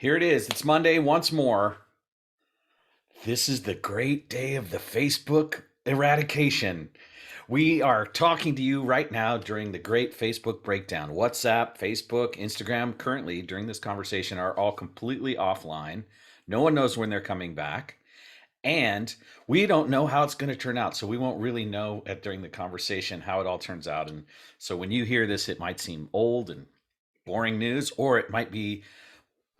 Here it is. It's Monday once more. This is the great day of the Facebook eradication. We are talking to you right now during the great Facebook breakdown. WhatsApp, Facebook, Instagram, currently during this conversation, are all completely offline. No one knows when they're coming back. And we don't know how it's going to turn out. So we won't really know during the conversation how it all turns out. And so when you hear this, it might seem old and boring news, or it might be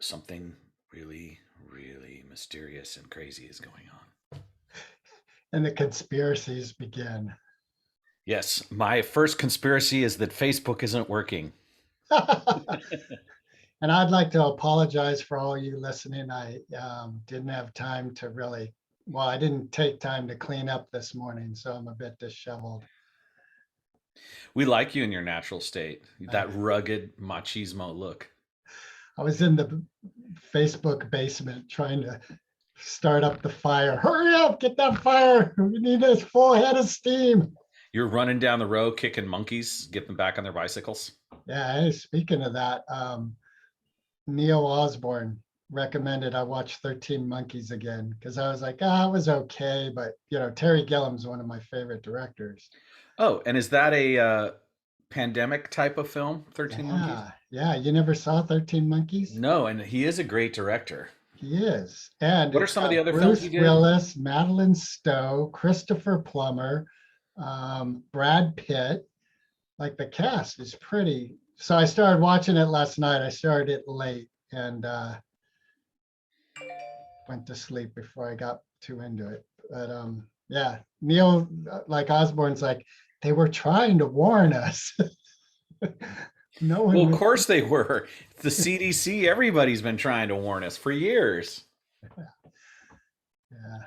something really, really mysterious and crazy is going on. And the conspiracies begin. Yes, my first conspiracy is that Facebook isn't working. And I'd like to apologize for all you listening. I didn't have time to really, well, I didn't take time to clean up this morning, so I'm a bit disheveled. We like you in your natural state, I, that rugged machismo look. I was in the Facebook basement trying to start up the fire. Hurry up, get that fire. We need a full head of steam. You're running down the road kicking monkeys, get them back on their bicycles. Yeah, hey, speaking of that, Neil Osborne recommended I watch 13 Monkeys again because I was like, it was okay, but Terry Gilliam's one of my favorite directors. Oh, and is that a pandemic type of film, 13 Monkeys? Yeah, you never saw 13 Monkeys? No, and he is a great director. He is. And What are it's some of the got other films he Bruce did? Willis, Madeline Stowe, Christopher Plummer, Brad Pitt. Like the cast is pretty. So I started watching it last night. I started it late and went to sleep before I got too into it. But yeah, Neil, like Osborne's like, they were trying to warn us. No Well, one of would. course they were. The CDC, everybody's been trying to warn us for years. Yeah,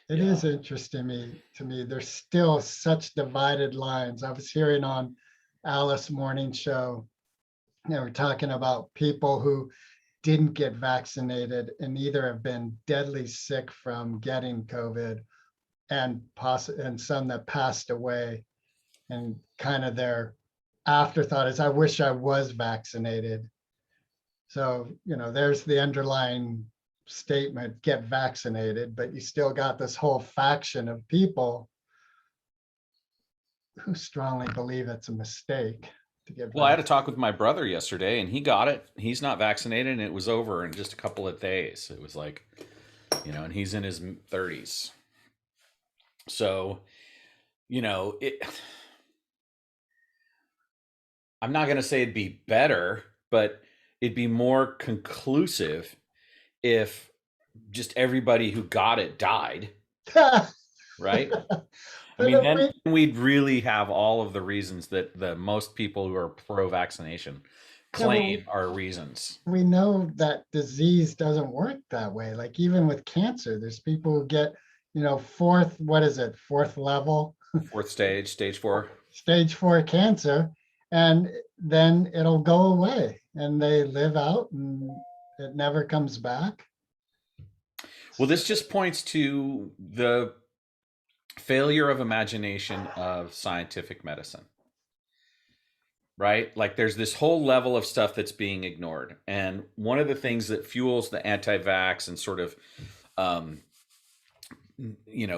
it Yeah. is interesting to me. There's still such divided lines. I was hearing on Alice Morning Show, they were talking about people who didn't get vaccinated and either have been deadly sick from getting COVID and some that passed away. And kind of their afterthought is, I wish I was vaccinated. So, there's the underlying statement, get vaccinated, but you still got this whole faction of people who strongly believe it's a mistake to get Well, I had a vaccinated. talk with my brother yesterday, and he got it. He's not vaccinated, and it was over in just a couple of days. It was like, and he's in his 30s. So, it. I'm not going to say it'd be better, but it'd be more conclusive if just everybody who got it died, But right? I mean, if then we, we'd really have all of the reasons that the most people who are pro-vaccination yeah, but claim are reasons. we know that disease doesn't work that way. Like even with cancer, there's people who get, fourth, what is it, fourth level, Fourth stage, stage 4. stage 4 cancer, and then it'll go away and they live out and it never comes back. Well, So, this just points to the failure of imagination of scientific medicine, right? Like there's this whole level of stuff that's being ignored. And one of the things that fuels the anti-vax and sort of um,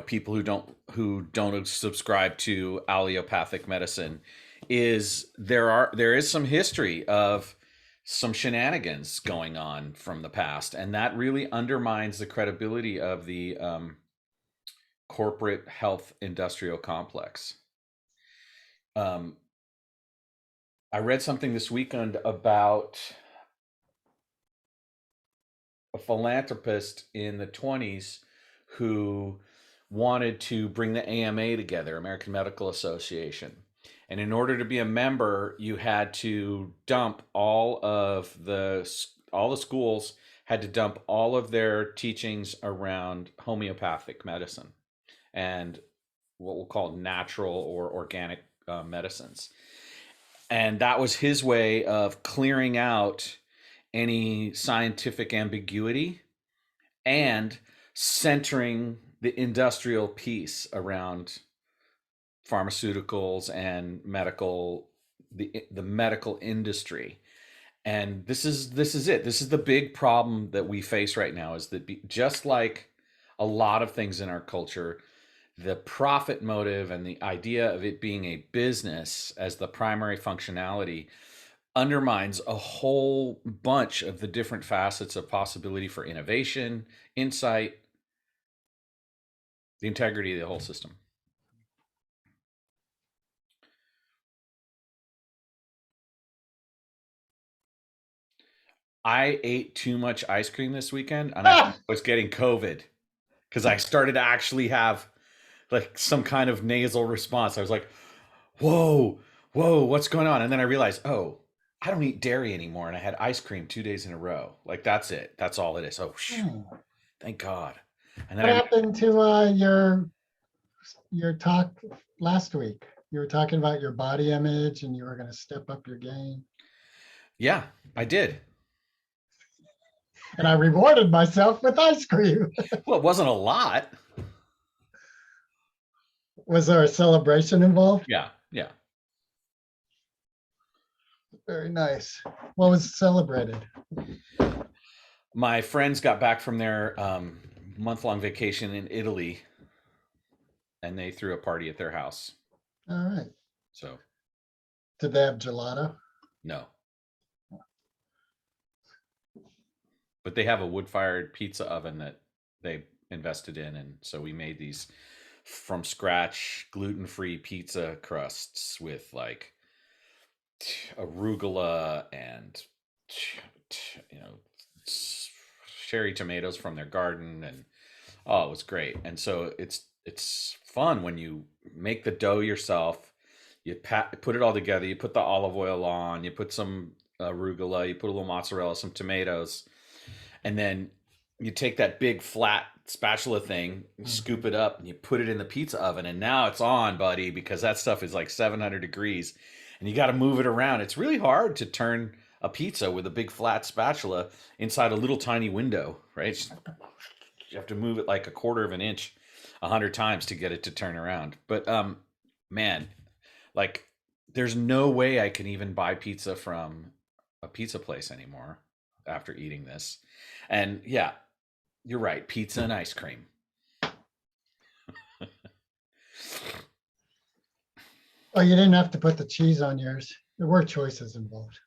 people who don't subscribe to allopathic medicine is there is some history of some shenanigans going on from the past, and that really undermines the credibility of the corporate health industrial complex. um, I read something this weekend about a philanthropist in the 20s who wanted to bring the AMA together, American Medical Association. And in order to be a member, you had to dump all the schools had to dump all of their teachings around homeopathic medicine and what we'll call natural or organic medicines. And that was his way of clearing out any scientific ambiguity and centering the industrial piece around pharmaceuticals and the medical industry. And this is it. This is the big problem that we face right now, is that just like a lot of things in our culture, the profit motive and the idea of it being a business as the primary functionality undermines a whole bunch of the different facets of possibility for innovation, insight, the integrity of the whole system. I ate too much ice cream this weekend and I was getting COVID because I started to actually have like some kind of nasal response. I was like, whoa, whoa, what's going on? And then I realized, oh, I don't eat dairy anymore. And I had ice cream 2 days in a row. Like, that's it. That's all it is. Oh, thank God. And then What happened to your talk last week? You were talking about your body image and you were going to step up your game. yeah, I did. And I rewarded myself with ice cream. Well, it wasn't a lot. Was there a celebration involved? Yeah, yeah. Very nice. What was celebrated? My friends got back from their month-long vacation in Italy, and they threw a party at their house. All right. So, Did they have gelato? no. But they have a wood-fired pizza oven that they invested in, and so we made these from scratch gluten-free pizza crusts with like arugula and you know cherry tomatoes from their garden, and oh, it was great. And so it's fun when you make the dough yourself. You put it all together. You put the olive oil on. You put some arugula. You put a little mozzarella, some tomatoes, and then you take that big flat spatula thing, you scoop it up, and you put it in the pizza oven. And now it's on, buddy, because that stuff is like 700 degrees, and you got to move it around. It's really hard to turn a pizza with a big flat spatula inside a little tiny window, right? You have to move it like a quarter of an inch 100 times to get it to turn around. But man, like there's no way I can even buy pizza from a pizza place anymore after eating this. And yeah, you're right, pizza and ice cream. Oh, you didn't have to put the cheese on yours. There were choices involved.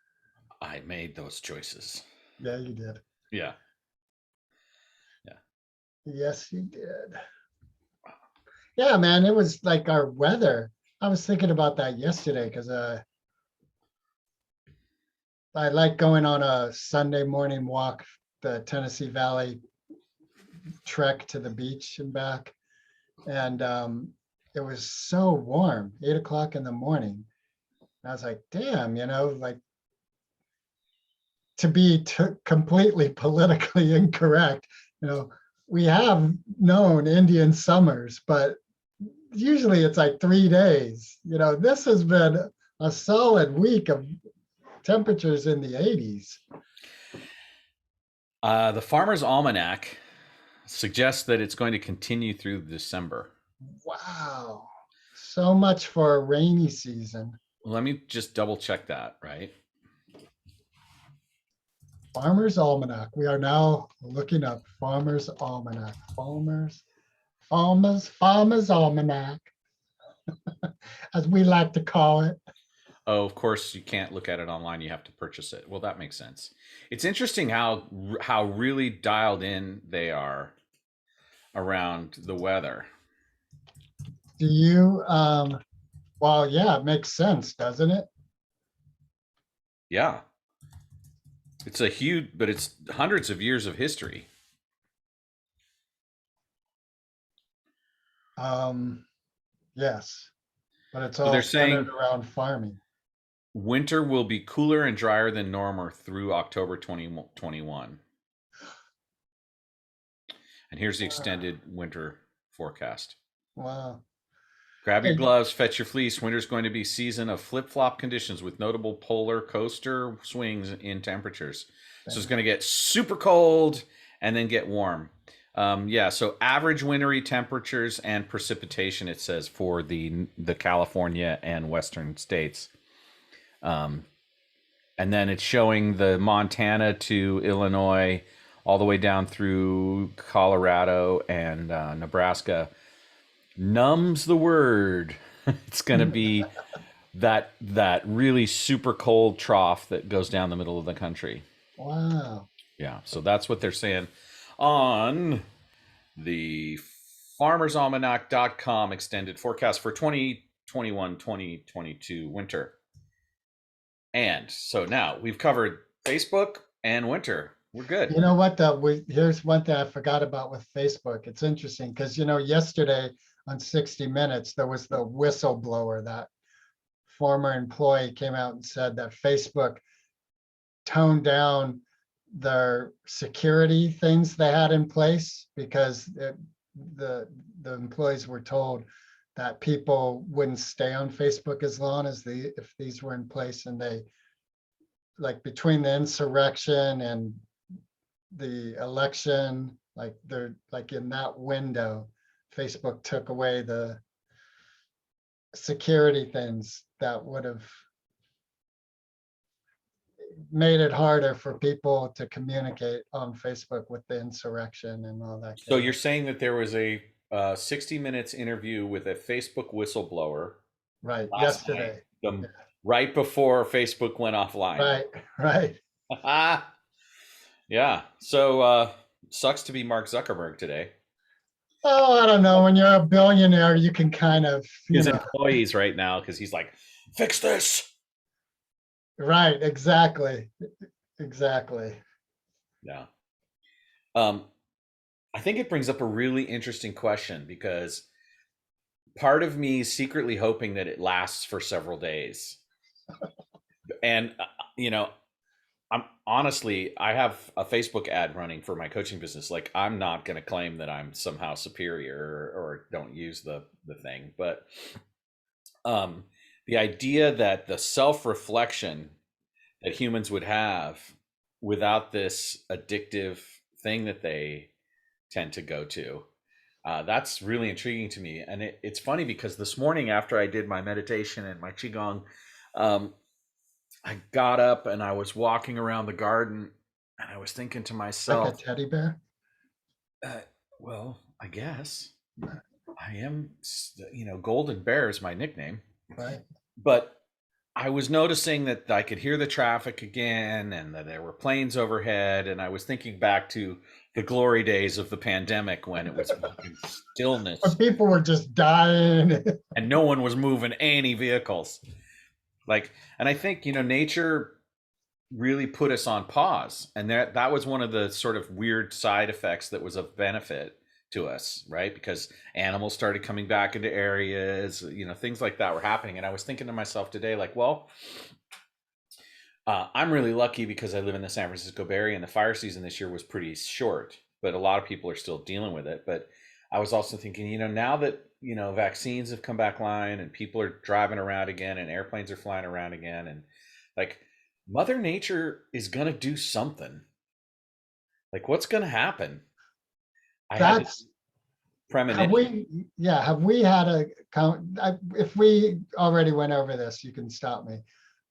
I made those choices. Yeah, you did. Yeah. Yes, you did. Yeah, man, it was like our weather. I was thinking about that yesterday because I like going on a Sunday morning walk, the Tennessee Valley trek to the beach and back. And it was so warm, 8 o'clock in the morning. And I was like, damn, like to be completely politically incorrect, we have known Indian summers, but usually it's like 3 days. This has been a solid week of temperatures in the 80s. The Farmer's Almanac suggests that it's going to continue through December. Wow. So much for a rainy season. Let me just double check that, right? Farmer's Almanac. We are now looking up Farmer's Almanac. Farmer's Almanac, as we like to call it. Oh, of course, you can't look at it online. You have to purchase it. Well, that makes sense. It's interesting how really dialed in they are around the weather. Do you, well, yeah, it makes sense, doesn't it? Yeah. It's a huge, but it's hundreds of years of history. Yes, but it's So all they're centered saying around farming. winter will be cooler and drier than normal through October 2021. And here's the extended winter forecast. Wow. Grab your Hey, gloves, fetch your fleece. Winter's going to be season of flip-flop conditions with notable polar coaster swings in temperatures. So it's going to get super cold and then get warm. Yeah, so average wintry temperatures and precipitation, it says, for the California and western states. and then it's showing the Montana to Illinois, all the way down through Colorado and Nebraska. Numbs the word. It's going to be that really super cold trough that goes down the middle of the country. Wow. Yeah, so that's what they're saying on the farmersalmanac.com extended forecast for 2021-2022 winter. And so now we've covered Facebook and winter. We're good. You know what, though? Here's one thing I forgot about with Facebook. It's interesting because, yesterday on 60 Minutes, there was the whistleblower, that former employee came out and said that Facebook toned down their security things they had in place because the employees were told that people wouldn't stay on Facebook as long as if these were in place, and they, like, between the insurrection and the election, like they're like in that window, Facebook took away the security things that would have made it harder for people to communicate on Facebook with the insurrection and all that So kind you're of. saying that there was a 60 Minutes interview with a Facebook whistleblower Right, last night, yesterday. right before Facebook went offline. Right, right. Yeah. So sucks to be Mark Zuckerberg today. Oh, I don't know. When you're a billionaire, you can kind of, His employees right now, because he's like, fix this. right, exactly. Exactly. Yeah. I think it brings up a really interesting question, because part of me is secretly hoping that it lasts for several days. And, I'm honestly, I have a Facebook ad running for my coaching business. Like, I'm not going to claim that I'm somehow superior or don't use the thing, but the idea that the self-reflection that humans would have without this addictive thing that they tend to go to, that's really intriguing to me. And it's funny because this morning, after I did my meditation and my qigong, I got up and I was walking around the garden, and I was thinking to Like a myself, teddy bear. uh, well, I guess I am, Golden Bear is my nickname. Right. But I was noticing that I could hear the traffic again, and that there were planes overhead. And I was thinking back to the glory days of the pandemic, when it was fucking stillness But people were just dying. and no one was moving any vehicles. Like, and I think, nature really put us on pause, and that was one of the sort of weird side effects that was of benefit to us, right? Because animals started coming back into areas, things like that were happening. And I was thinking to myself today, like, well, I'm really lucky because I live in the San Francisco Bay Area, and the fire season this year was pretty short, but a lot of people are still dealing with it. But I was also thinking, now that vaccines have come back online, and people are driving around again, and airplanes are flying around again, and like, Mother Nature is gonna do something. Like, what's gonna happen? I had this That's, premonition. have we had if we already went over this, you can stop me.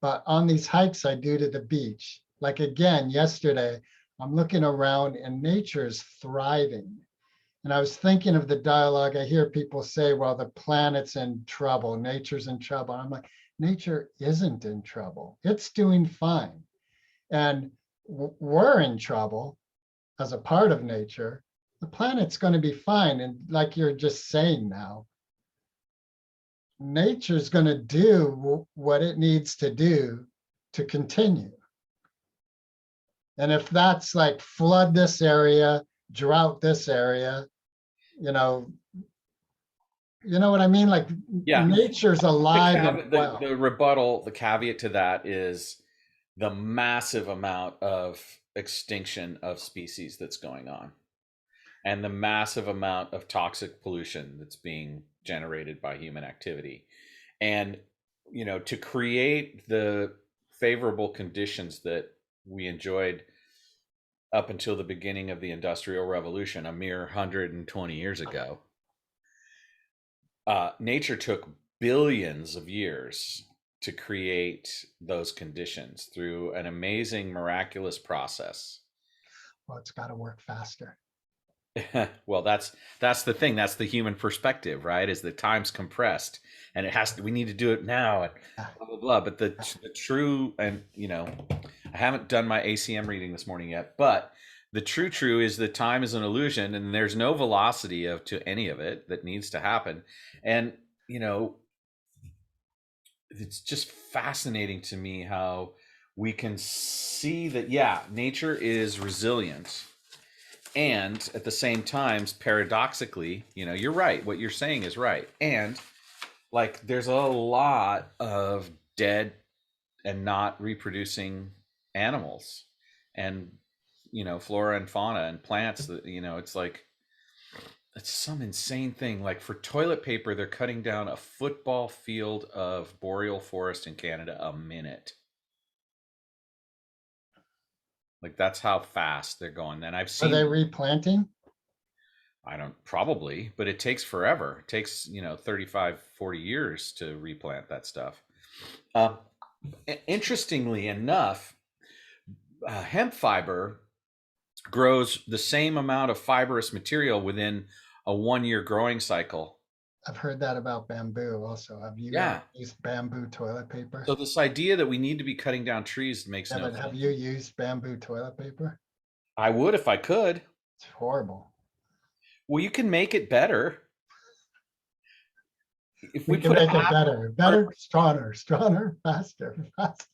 But on these hikes I do to the beach, like again, yesterday, I'm looking around and nature is thriving. And I was thinking of the dialogue I hear people say, well, the planet's in trouble, nature's in trouble. I'm like, nature isn't in trouble. It's doing fine. And we're in trouble as a part of nature. The planet's going to be fine. And like you're just saying now, nature's going to do what it needs to do to continue. And if that's like flood this area, drought this area, you know, you know what I mean? Like, Yeah. nature's alive and well. The rebuttal, the caveat to that is the massive amount of extinction of species that's going on, and the massive amount of toxic pollution that's being generated by human activity. And, to create the favorable conditions that we enjoyed up until the beginning of the Industrial Revolution, a mere 120 years ago, nature took billions of years to create those conditions through an amazing, miraculous process. Well, it's got to work faster. Well, that's the thing. That's the human perspective, right? Is that time's compressed, and it has to. We need to do it now, and Yeah. blah blah blah. But the true, and I haven't done my ACM reading this morning yet, but the true is that time is an illusion, and there's no velocity to any of it that needs to happen, and it's just fascinating to me how we can see that, yeah, nature is resilient, and at the same times, paradoxically, you're right, what you're saying is right, and like there's a lot of dead and not reproducing animals, and flora and fauna and plants that it's like it's some insane thing. Like for toilet paper, they're cutting down a football field of boreal forest in Canada a minute. Like that's how fast they're going. And I've Are they seen, replanting? I don't, probably, but it takes forever. It takes, 35, 40 years to replant that stuff. Um, Interestingly enough, hemp fiber grows the same amount of fibrous material within a 1 year growing cycle. I've heard that about bamboo also. Have you ever Yeah. used bamboo toilet paper? So this idea that we need to be cutting down trees makes Yeah, no but have sense. you used bamboo toilet paper? I would if I could. It's horrible. Well, you can make it better. If we We can put make it half better, our, better, stronger, faster, faster.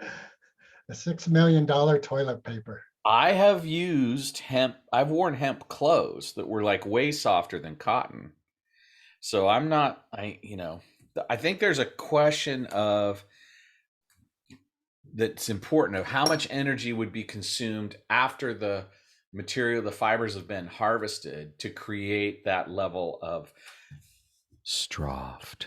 A $6 million toilet paper. I have used hemp, I've worn hemp clothes that were like way softer than cotton. So I'm not, I think there's a question of that's important of how much energy would be consumed after the material, the fibers have been harvested to create that level of Stroft.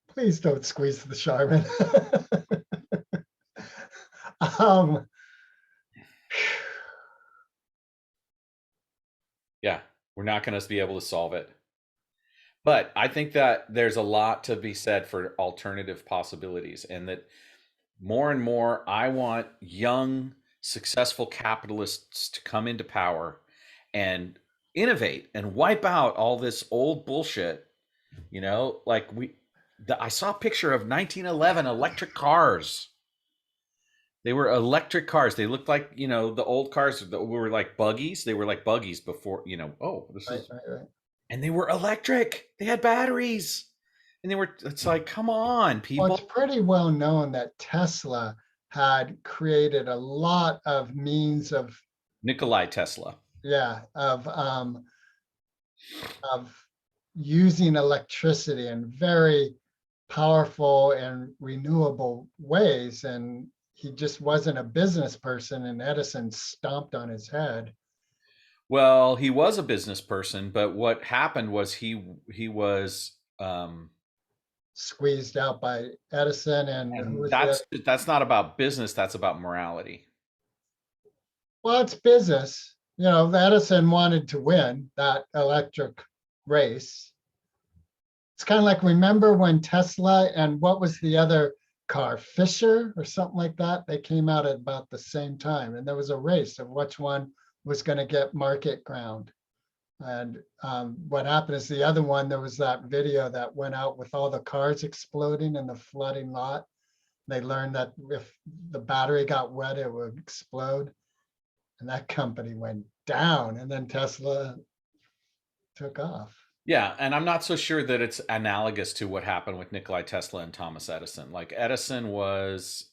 Please don't squeeze the Charmin. um, Yeah, we're not going to be able to solve it. But I think that there's a lot to be said for alternative possibilities, and that more and more, I want young, successful capitalists to come into power and innovate and wipe out all this old bullshit. Like I saw a picture of 1911 electric cars. They were electric cars. They looked like, the old cars that were like buggies. They were like buggies before, oh, this right, is, right, right. and they were electric. They had batteries. And it's like, come on, Well, people. it's pretty well known that Tesla had created a lot of means of, Nikolai Tesla. yeah, of using electricity in very powerful and renewable ways. And he just wasn't a business person, and Edison stomped on his head. Well, he was a business person, but what happened was he was, Squeezed out by Edison, and who and was the other? that's not about business. That's about morality. Well, it's business. Edison wanted to win that electric race. It's kind of like, remember when Tesla and what was the other car, Fisher or something like that? They came out at about the same time, and there was a race of which one was going to get market ground. And what happened is the other one, there was that video that went out with all the cars exploding in the flooding lot. They learned that if the battery got wet, it would explode. And that company went down, and then Tesla took off. Yeah, and I'm not so sure that it's analogous to what happened with Nikolai Tesla and Thomas Edison. Like Edison was,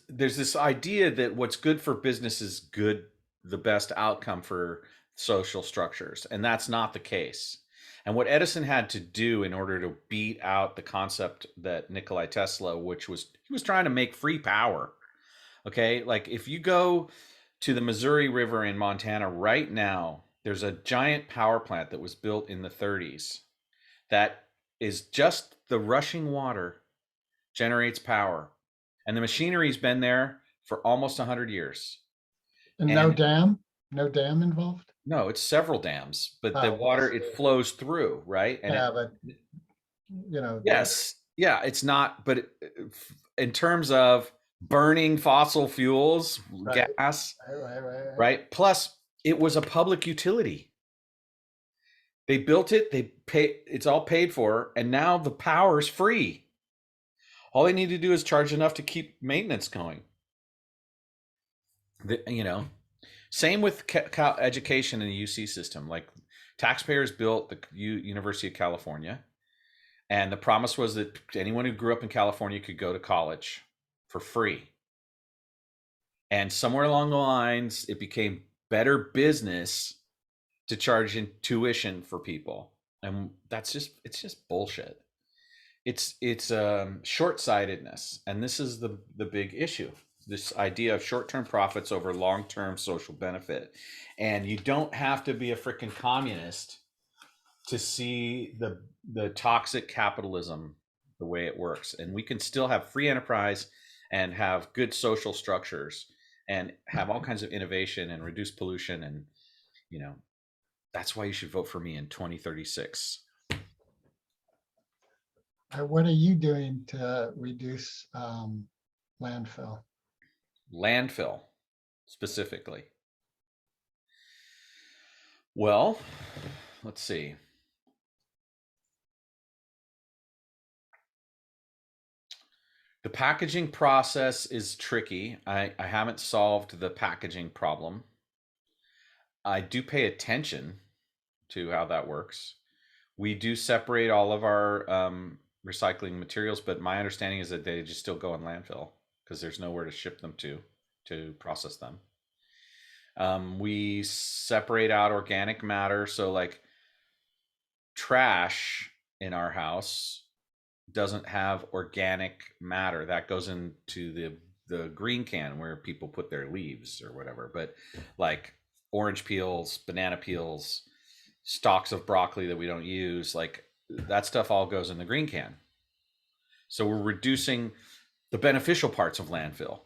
there's this idea that what's good for business is good, the best outcome for social structures, and that's not the case. And what Edison had to do in order to beat out the concept that Nikolai Tesla, which was he was trying to make free power. Okay, like if you go to the Missouri River in Montana right now, there's a giant power plant that was built in the 30s that is just the rushing water generates power. And the machinery's been there for almost 100 years. And And no dam involved. No, it's several dams, but the Oh, well, water, it flows through, right? And yeah, it, but the yes, yeah, it's not, but in terms of burning fossil fuels, right, gas, right. right? Plus, it was a public utility. They built it, they pay, it's all paid for, and now the power is free. All they need to do is charge enough to keep maintenance going. You know, same with education in the UC system. Like taxpayers built the University of California, and the promise was that anyone who grew up in California could go to college for free. And somewhere along the lines, it became better business to charge in tuition for people, and it's just bullshit. It's short-sightedness, and this is the big issue. This idea of short-term profits over long-term social benefit, and you don't have to be a freaking communist to see the toxic capitalism the way it works, and we can still have free enterprise and have good social structures and have all kinds of innovation and reduce pollution, and you know that's why you should vote for me in 2036. What are you doing to reduce landfill? Landfill specifically. Well, let's see. The packaging process is tricky. I haven't solved the packaging problem. I do pay attention to how that works. We do separate all of our recycling materials, but my understanding is that they just still go in landfill because there's nowhere to ship them to process them. We separate out organic matter. So, like trash in our house doesn't have organic matter that goes into the green can where people put their leaves or whatever. But like orange peels, banana peels, stalks of broccoli that we don't use, like that stuff all goes in the green can. So we're reducing the beneficial parts of landfill.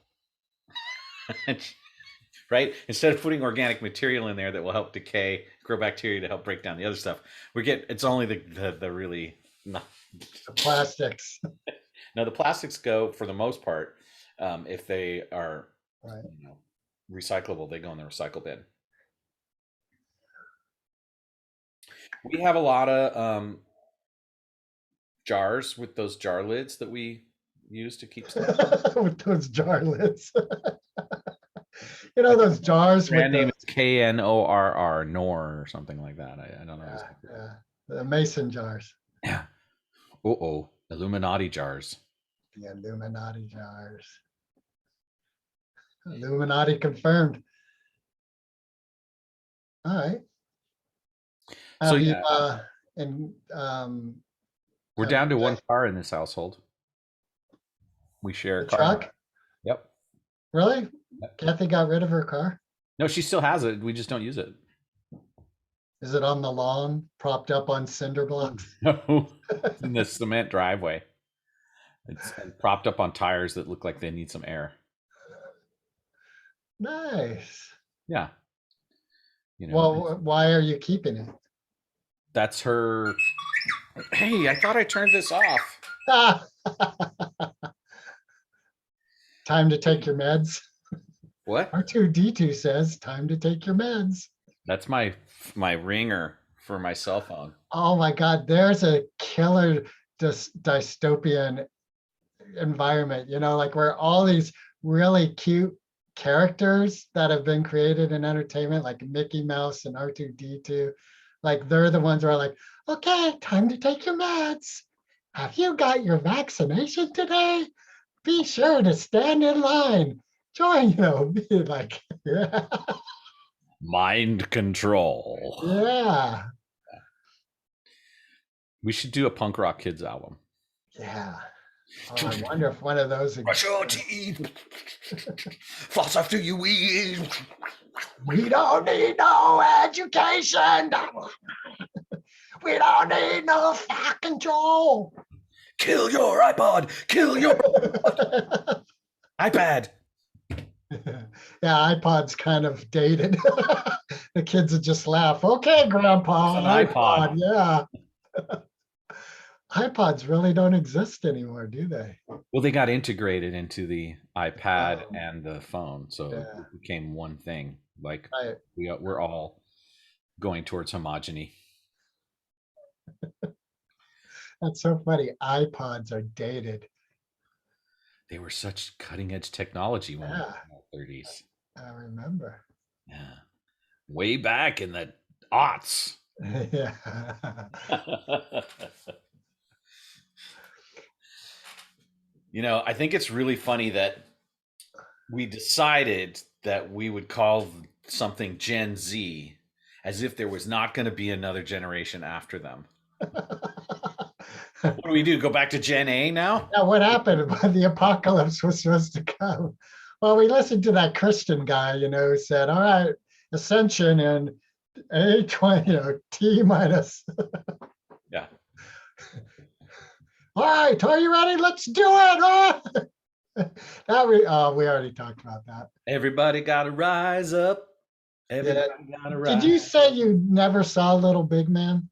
Right? Instead of putting organic material in there that will help decay, grow bacteria to help break down the other stuff, it's only the really not. The plastics, Now the plastics go for the most part, if they are right? recyclable, they go in the recycle bin. We have a lot of jars with those jar lids that we use to keep stuff. With those jar lids. I think Those jars with brand name the is KNORR, Nor or something like that. I don't know exactly. yeah, the mason jars, Yeah. Oh, Illuminati jars. the Illuminati jars. Illuminati confirmed. All right. So Have you yeah, and we're have down to you one car in this household. We share a the car. truck? Yep. Really? Yep. Kathy got rid of her car? No, she still has it. We just don't use it. Is it on the lawn, propped up on cinder blocks? No, it's in the cement driveway. It's propped up on tires that look like they need some air. Nice. Yeah. Well, why are you keeping it? That's her. Hey, I thought I turned this off. Time to take your meds. What? R2D2 says time to take your meds. That's my ringer for my cell phone. Oh my God, there's a killer dystopian environment, like where all these really cute characters that have been created in entertainment, like Mickey Mouse and R2D2, like they're the ones who are like, okay, time to take your meds. Have you got your vaccination today? Be sure to stand in line. Join, be like, yeah. Mind control. Yeah. We should do a punk rock kids album. Yeah. Oh, I wonder if one of those Brush your teeth. Floss after you eat. We don't need no education. We don't need no thought control. Kill your iPod. Kill your iPad. Yeah, iPod's kind of dated. The kids would just laugh. Okay, It's Grandpa, an iPod. iPod. Yeah. iPods really don't exist anymore, do they? Well, they got integrated into the iPad Oh, and the phone, so yeah. it became one thing. Like Right. we're all going towards homogeny. That's so funny. iPods are dated. They were such cutting edge technology when we were Yeah, in our 30s. I remember. Yeah. Way back in the aughts. Yeah. I think it's really funny that we decided that we would call something Gen Z as if there was not going to be another generation after them. What do we do? Go back to Gen A now? Now, what happened when the apocalypse was supposed to come? Well, we listened to that Christian guy, who said, all right, ascension in A20, T minus. Yeah. All right, are you ready? Let's do it. Oh! We already talked about that. Everybody got to rise up. Yeah. Everybody got to Did you rise. say you never saw Little Big Man?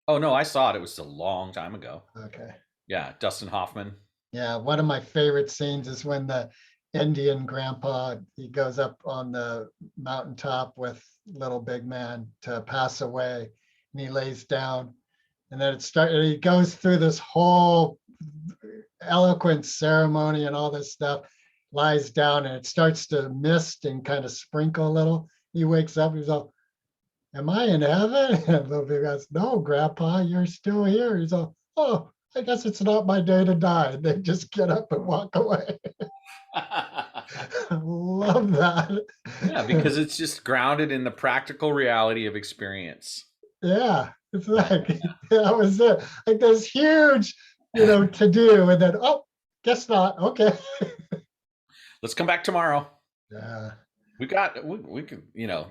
Oh, no, I saw it. It was a long time ago. Okay. Yeah. Dustin Hoffman. Yeah, one of my favorite scenes is when the Indian grandpa, he goes up on the mountaintop with Little Big Man to pass away, and he lays down, and then he goes through this whole eloquent ceremony and all this stuff, lies down, and it starts to mist and kind of sprinkle a little. He wakes up, he's all, am I in heaven? And Little Big goes, no, Grandpa, you're still here. He's all, oh, I guess it's not my day to die. And they just get up and walk away. I love that. Yeah, because it's just grounded in the practical reality of experience. Yeah, it's Yeah. like that was it. Like this huge, to do, and then oh, guess not. Okay. Let's come back tomorrow. Yeah, We could,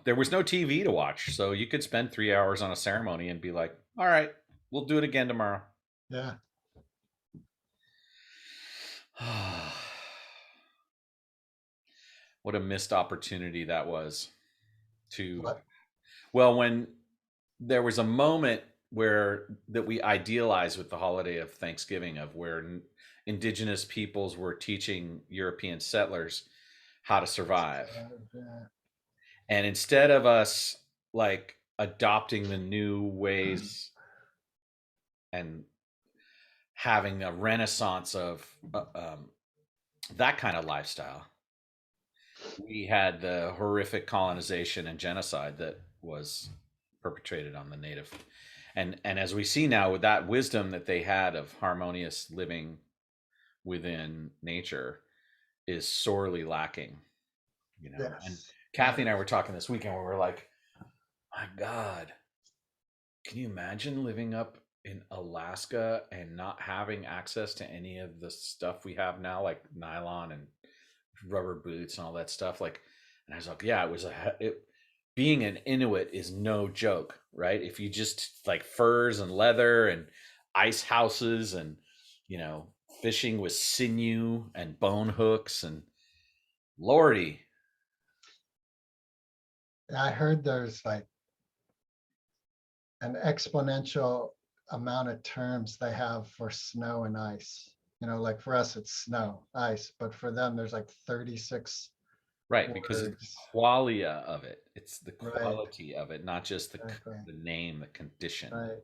there was no TV to watch, so you could spend 3 hours on a ceremony and be like, all right, we'll do it again tomorrow. yeah. What a missed opportunity that was to, What? well, when there was a moment where that we idealized with the holiday of Thanksgiving, of where indigenous peoples were teaching European settlers how to survive. Yeah. And instead of us like adopting the new ways and having a renaissance of that kind of lifestyle, we had the horrific colonization and genocide that was perpetrated on the native. And as we see now, with that wisdom that they had of harmonious living within nature is sorely lacking, and Yes. Kathy and I were talking this weekend where we're like, my God, can you imagine living up in Alaska and not having access to any of the stuff we have now, like nylon and rubber boots and all that stuff? Like, and I was like, yeah, being an Inuit is no joke, right? If you just like furs and leather and ice houses and, fishing with sinew and bone hooks and Lordy. I heard there's like an exponential amount of terms they have for snow and ice. Like for us, it's snow, ice, but for them, there's like 36 Right, because it's the words. qualia of it. It's the Right, quality of it, not just exactly. the name, the condition. Right,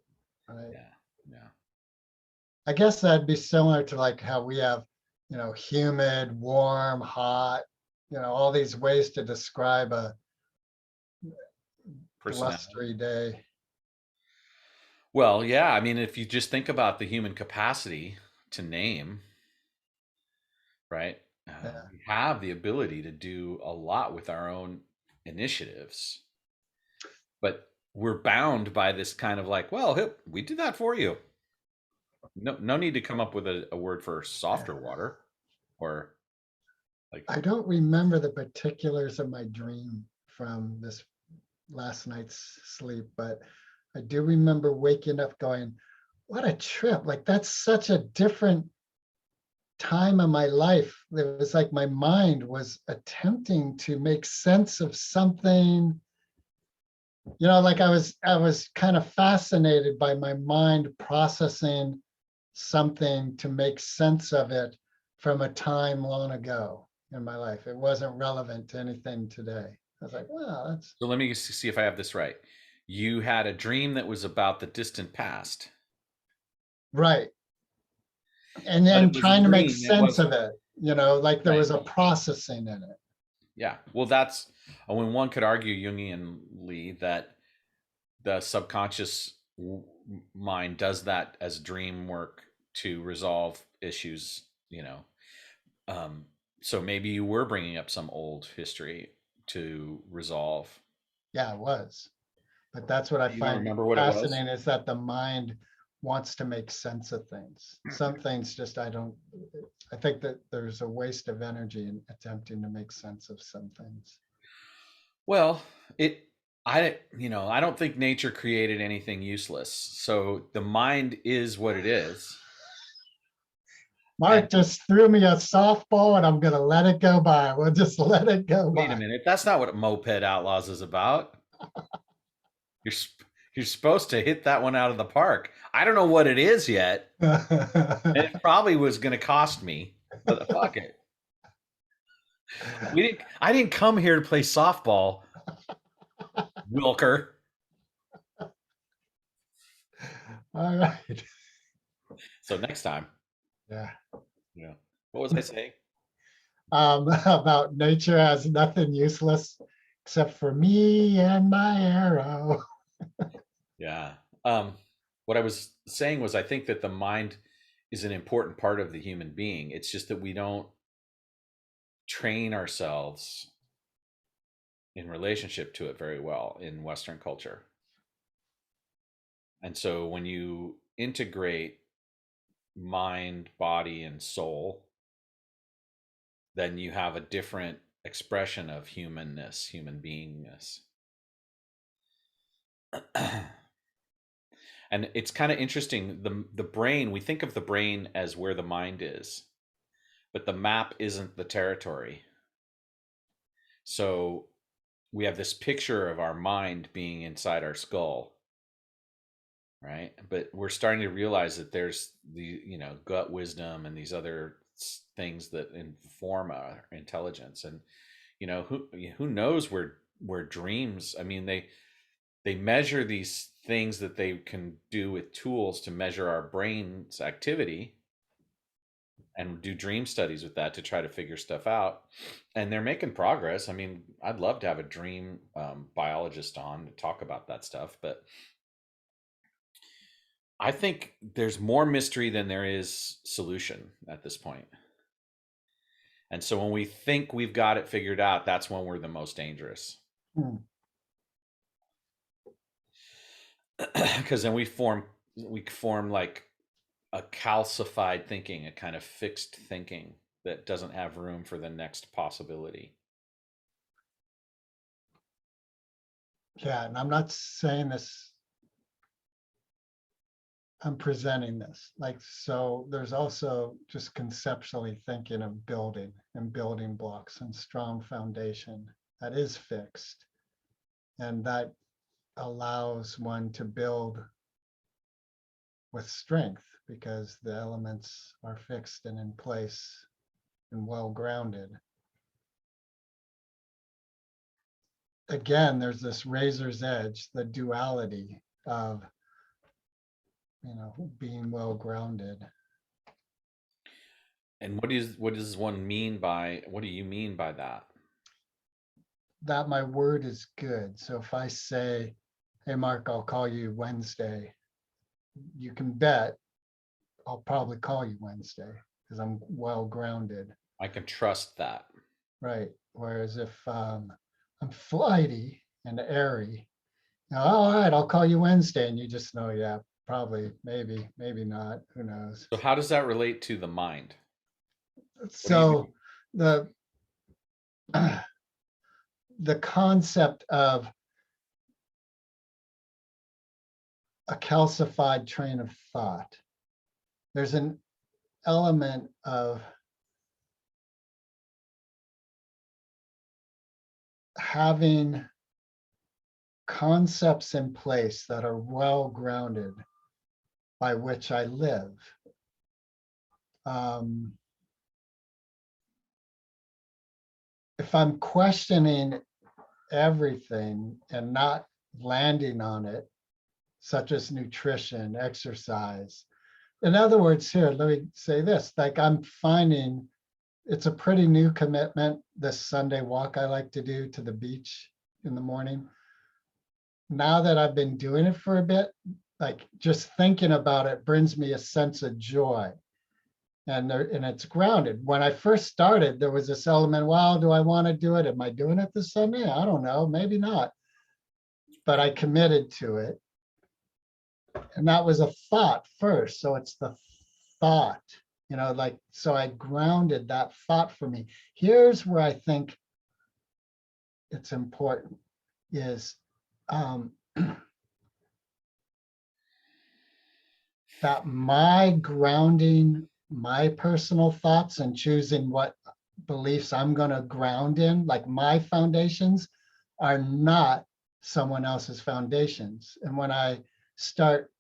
right. Yeah, yeah. I guess that'd be similar to like how we have, humid, warm, hot, all these ways to describe a Personality. blustery day. Well, yeah. I mean, if you just think about the human capacity to name, right? Yeah. We have the ability to do a lot with our own initiatives, but we're bound by this kind of like, well, we did that for you. No, no need to come up with a word for softer water or like. I don't remember the particulars of my dream from this last night's sleep, but I do remember waking up going, what a trip. Like that's such a different time of my life, it was like my mind was attempting to make sense of something. Like I was kind of fascinated by my mind processing something to make sense of it from a time long ago in my life. It wasn't relevant to anything today. I was like, wow, that's So let me see if I have this right. You had a dream that was about the distant past, right. And but then it was a trying to make dream. It sense was of it, like there right. was a processing in it. Yeah. Well, that's when one could argue Jungianly that the subconscious mind does that as dream work to resolve issues. Um, so maybe you were bringing up some old history to resolve. Yeah, it was. But that's what I You don't find remember what it was? fascinating is that the mind wants to make sense of things. Some things just I think that there's a waste of energy in attempting to make sense of some things. Well, I don't think nature created anything useless. So the mind is what it is. And Mark just threw me a softball and I'm going to let it go by. We'll just let it go wait a by. minute, that's not what Moped Outlaws is about. You're you're supposed to hit that one out of the park. I don't know what it is yet, and it probably was going to cost me. But fuck it. I didn't come here to play softball, Wilker. All right. So next time, Yeah. yeah. What was I saying? About nature has nothing useless except for me and my arrow. Yeah. Um, what I was saying was, I think that the mind is an important part of the human being. It's just that we don't train ourselves in relationship to it very well in Western culture. And so when you integrate mind, body, and soul, then you have a different expression of humanness, human beingness. And it's kind of interesting. The brain, we think of the brain as where the mind is, but the map isn't the territory. So we have this picture of our mind being inside our skull, right? But we're starting to realize that there's gut wisdom and these other things that inform our intelligence. And who knows where dreams, I mean, they measure these things that they can do with tools to measure our brain's activity and do dream studies with that to try to figure stuff out. And they're making progress. I mean, I'd love to have a dream biologist on to talk about that stuff, but I think there's more mystery than there is solution at this point. And so when we think we've got it figured out, that's when we're the most dangerous. Hmm. Because then we form like a calcified thinking, a kind of fixed thinking that doesn't have room for the next possibility. Yeah, and I'm not saying this, I'm presenting this. Like, so there's also just conceptually thinking of building and building blocks and strong foundation that is fixed. And that allows one to build with strength because the elements are fixed and in place and well grounded. Again, there's this razor's edge, the duality of being well grounded. And what does one mean by, what do you mean by that? That my word is good. So if I say, hey Mark, I'll call you Wednesday, you can bet I'll probably call you Wednesday because I'm well grounded. I can trust that. Right. Whereas if I'm flighty and airy, all right, I'll call you Wednesday, and you just know, yeah, probably, maybe not, who knows. So how does that relate to the mind? What do you mean? So the the concept of a calcified train of thought, there's an element of having concepts in place that are well grounded by which I live. If I'm questioning everything and not landing on it, such as nutrition, exercise. In other words, here, let me say this, like I'm finding it's a pretty new commitment, this Sunday walk I like to do to the beach in the morning. Now that I've been doing it for a bit, like just thinking about it brings me a sense of joy. And it's grounded. When I first started, there was this element, wow, do I want to do it? Am I doing it this Sunday? I don't know, maybe not. But I committed to it. And that was a thought first. So it's the thought, like, so I grounded that thought for me. Here's where I think it's important is that my grounding my personal thoughts and choosing what beliefs I'm going to ground in, like my foundations, are not someone else's foundations. And when I start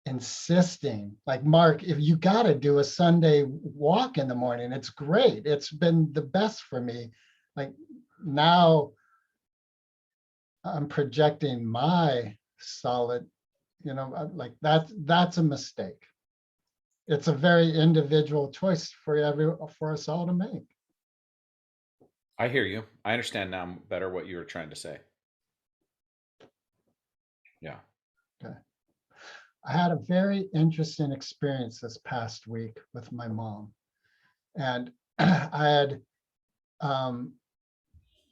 insisting, like, Mark, if you got to do a Sunday walk in the morning, it's great. It's been the best for me. Like now I'm projecting my solid, like that's a mistake. It's a very individual choice for us all to make. I hear you. I understand now better what you were trying to say. Yeah. Okay. I had a very interesting experience this past week with my mom. And I had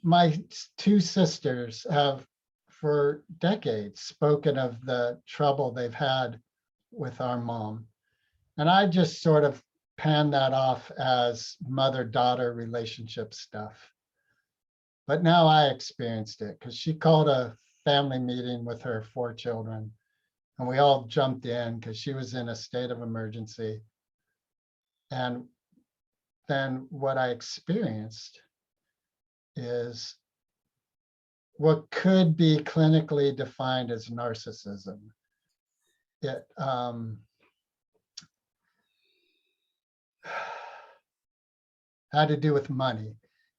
my two sisters have for decades spoken of the trouble they've had with our mom. And I just sort of panned that off as mother-daughter relationship stuff. But now I experienced it because she called a family meeting with her 4 children. And we all jumped in because she was in a state of emergency. And then what I experienced is what could be clinically defined as narcissism. It had to do with money.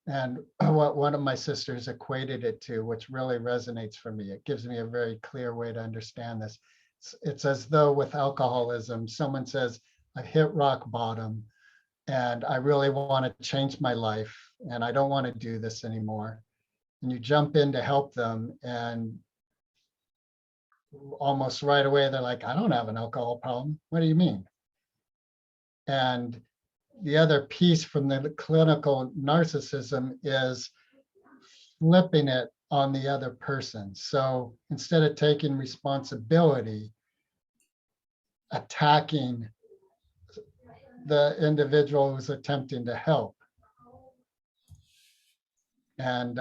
And what one of my sisters equated it to, which really resonates for me, it gives me a very clear way to understand this. It's as though with alcoholism, someone says, I've hit rock bottom and I really want to change my life and I don't want to do this anymore. And you jump in to help them and almost right away, they're like, I don't have an alcohol problem. What do you mean? And the other piece from the clinical narcissism is flipping it on the other person. So instead of taking responsibility, attacking the individual who's attempting to help. And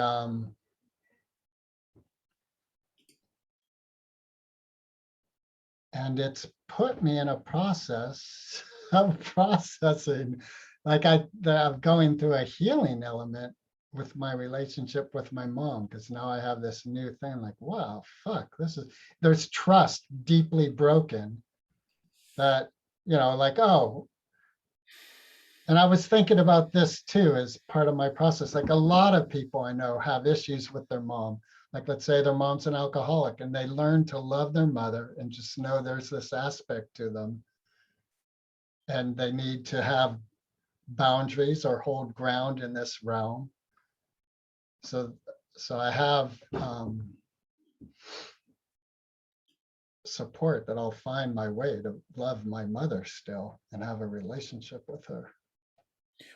it's put me in a process of processing, like I'm going through a healing element with my relationship with my mom, because now I have this new thing like, wow, fuck, there's trust deeply broken that, like, oh, and I was thinking about this too as part of my process. Like a lot of people I know have issues with their mom. Like let's say their mom's an alcoholic and they learn to love their mother and just know there's this aspect to them. And they need to have boundaries or hold ground in this realm. So I have support that I'll find my way to love my mother still and have a relationship with her.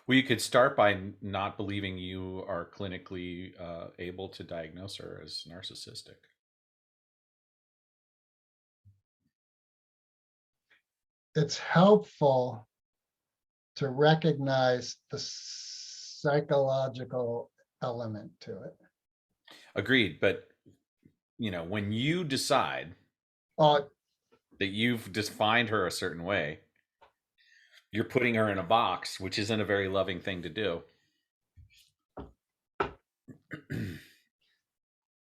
Well, you could start by not believing you are clinically able to diagnose her as narcissistic. It's helpful to recognize the psychological element to it. Agreed. But, when you decide Uh, that you've defined her a certain way, You're putting her in a box, which isn't a very loving thing to do.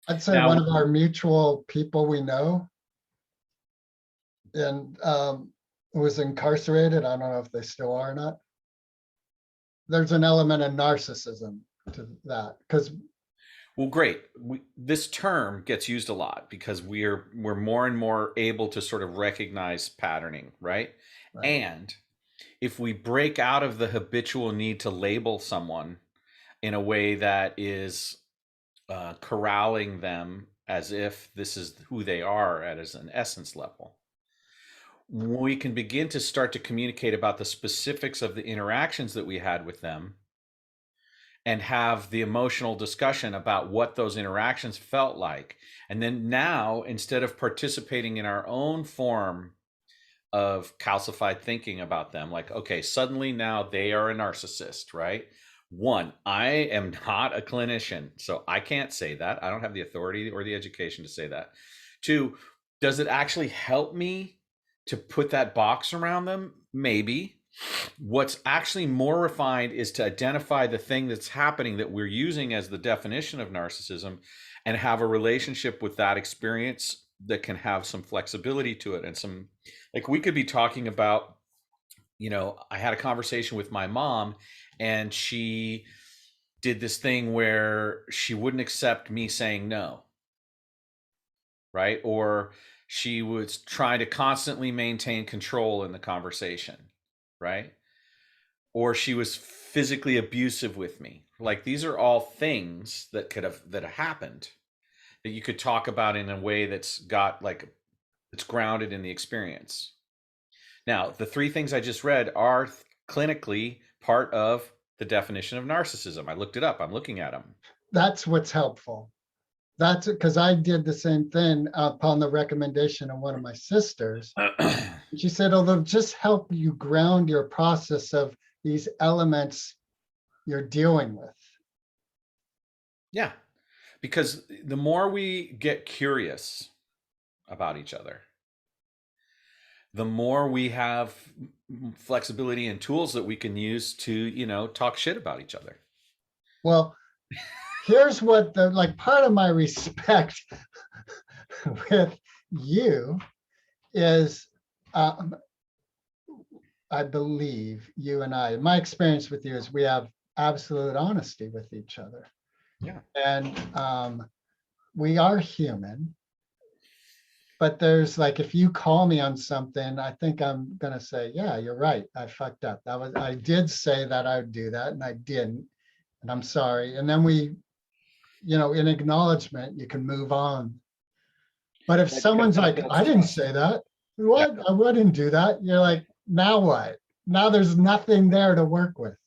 I'd say one Now, of our mutual people we know and was incarcerated. I don't know if they still are or not. There's an element of narcissism to that because well, great. This term gets used a lot because we're more and more able to sort of recognize patterning, right? right. And if we break out of the habitual need to label someone in a way that is corralling them as if this is who they are at as an essence level, we can begin to start to communicate about the specifics of the interactions that we had with them and have the emotional discussion about what those interactions felt like. And then now, instead of participating in our own form of calcified thinking about them, like, okay, suddenly now they are a narcissist, right? One, I am not a clinician, so I can't say that. I don't have the authority or the education to say that. Two, does it actually help me to put that box around them? Maybe. What's actually more refined is to identify the thing that's happening that we're using as the definition of narcissism and have a relationship with that experience that can have some flexibility to it and some, like, we could be talking about, I had a conversation with my mom and she did this thing where she wouldn't accept me saying no, right? Or she was trying to constantly maintain control in the conversation, right? Or she was physically abusive with me. Like, these are all things that have happened that you could talk about in a way that's got, like, it's grounded in the experience. Now, the three things I just read are clinically part of the definition of narcissism. I looked it up. I'm looking at them. That's what's helpful. That's because I did the same thing upon the recommendation of one of my sisters. She said, "Oh, they'll just help you ground your process of these elements you're dealing with." Yeah, because the more we get curious about each other, the more we have flexibility and tools that we can use to, talk shit about each other. Well, here's what part of my respect with you is I believe you and my experience with you is we have absolute honesty with each other. Yeah. And we are human. But there's if you call me on something, I think I'm going to say, yeah, you're right. I fucked up. I did say that I would do that and I didn't. And I'm sorry. And then in acknowledgement, you can move on. But if someone's like, I didn't say that, what? Yeah. I wouldn't do that. You're like, now what? Now there's nothing there to work with.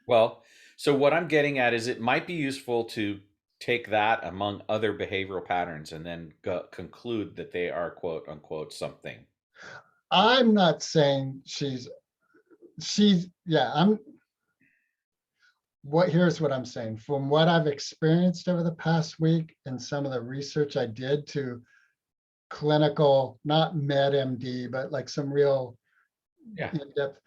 Well, so what I'm getting at is it might be useful to take that among other behavioral patterns and then conclude that they are quote unquote something. I'm not saying here's what I'm saying. From what I've experienced over the past week and some of the research I did to clinical, not med MD, but some real in-depth,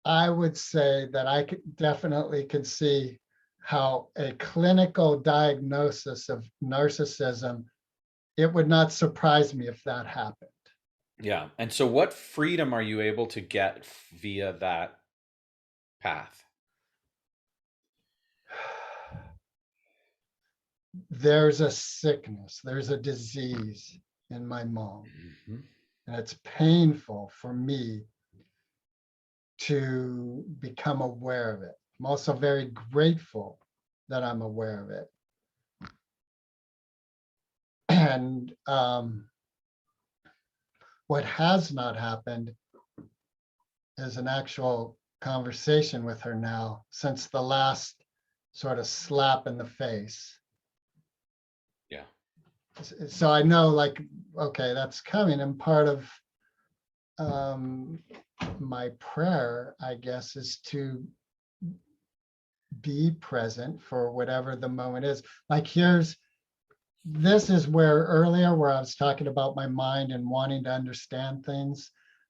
I would say that I definitely could see how a clinical diagnosis of narcissism, it would not surprise me if that happened. Yeah. And so what freedom are you able to get via that path? There's a sickness, there's a disease in my mom. Mm-hmm. And it's painful for me to become aware of it. I'm also very grateful that I'm aware of it. And what has not happened is an actual conversation with her now since the last sort of slap in the face. Yeah. So I know okay, that's coming. And part of my prayer, I guess, is to be present for whatever the moment is. This is where earlier where I was talking about my mind and wanting to understand things.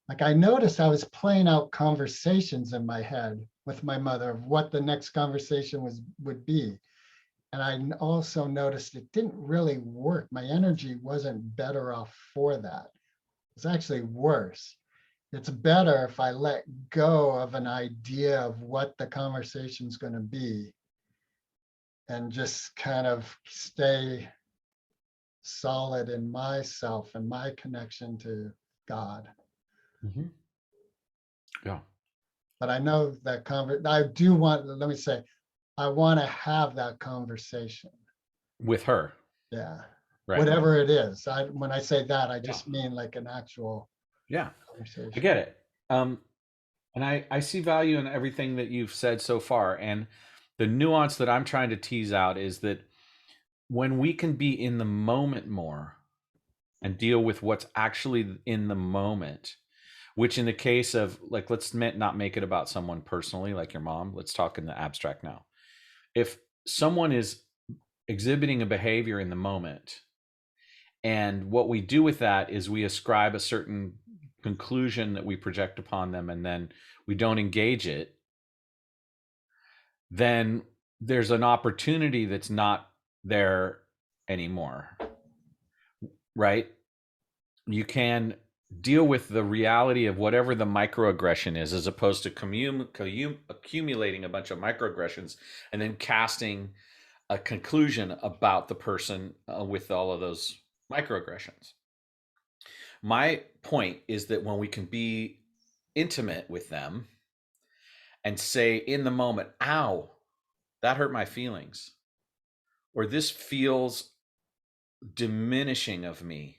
Like I noticed I was playing out conversations in my head with my mother of what the next conversation would be. And I also noticed it didn't really work. My energy wasn't better off for that. It's actually worse. It's better if I let go of an idea of what the conversation's going to be and just kind of stay solid in myself and my connection to God. Mm-hmm. Yeah. But I know that I do want, let me say, I want to have that conversation. With her. Yeah. Right. Whatever it is. When I say that, I Yeah. just mean like an actual Yeah. I conversation. get it. And I see value in everything that you've said so far. And the nuance that I'm trying to tease out is that when we can be in the moment more and deal with what's actually in the moment, which in the case of like, let's not make it about someone personally, like your mom. Let's talk in the abstract now. If someone is exhibiting a behavior in the moment, and what we do with that is we ascribe a certain conclusion that we project upon them, and then we don't engage it, then there's an opportunity that's not there anymore, right? You can deal with the reality of whatever the microaggression is, as opposed to accumulating a bunch of microaggressions and then casting a conclusion about the person with all of those microaggressions. My point is that when we can be intimate with them and say in the moment, ow, that hurt my feelings, or this feels diminishing of me.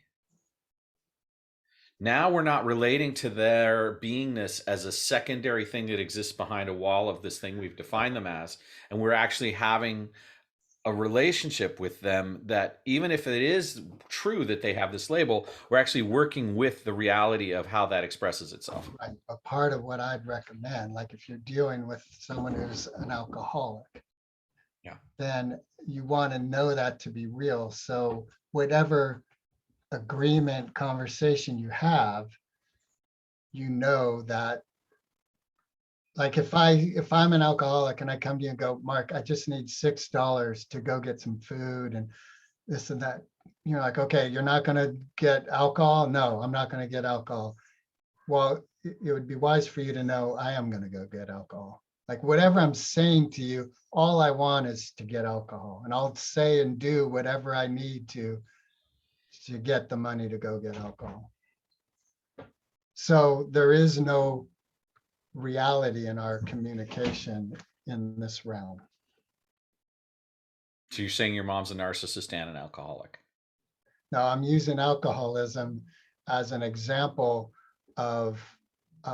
Now we're not relating to their beingness as a secondary thing that exists behind a wall of this thing we've defined them as. And we're actually having a relationship with them that, even if it is true that they have this label, we're actually working with the reality of how that expresses itself. Right. A part of what I'd recommend, like if you're dealing with someone who's an alcoholic, Yeah. then you want to know that to be real. So whatever agreement conversation you have, you know that like if I'm an alcoholic and I come to you and go, Mark, I just need $6 to go get some food and this and that, you're like, okay, you're not going to get alcohol. No, I'm not going to get alcohol. Well, it would be wise for you to know I am going to go get alcohol. Like whatever I'm saying to you, all I want is to get alcohol, and I'll say and do whatever I need to get the money to go get alcohol. So there is no reality in our communication in this realm. So you're saying your mom's a narcissist and an alcoholic? Now I'm using alcoholism as an example of